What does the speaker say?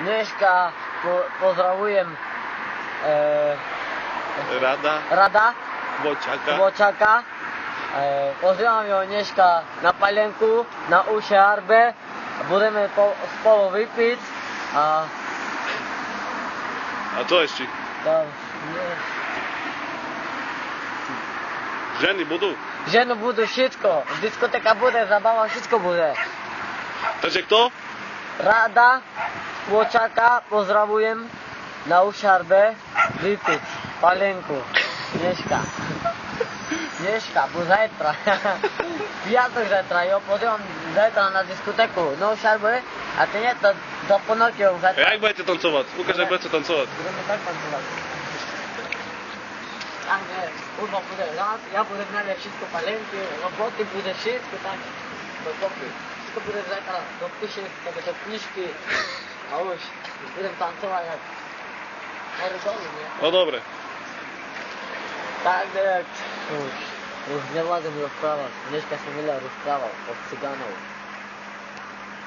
Mieszka, pozdrawiam Rada Bociaka. Pozdrawiam ją Agnieszka na palenku, na usie arbę. Budeme spolu vypiť a co ešte? Tam, Ženy budú? Ženy budú všetko. Diskotéka bude, zabava, všetko bude. Takže kto? Rada Bociaka, pozdravujem na ušarbe, vypiť palenku. Dneška, bo zajtra. Piatok zajtra, jo, pozdravujem zajtra na diskotéku, na ušarbe, a ty nie, do ponorky zajtra. Jak budete tancovať? Ukáž, jak budete tancovať. Budeme tak tancovať. Tam, kde kurva bude rád, ja budem mať všetko palenky, roboty bude všetko tam, do kopy. Všetko bude zajtra do píše, do knižky a už budem tancovať jak horizonu, nie? No dobre. Tak, už nevládem rozprávať, dneska som veľa rozprával od cigánov.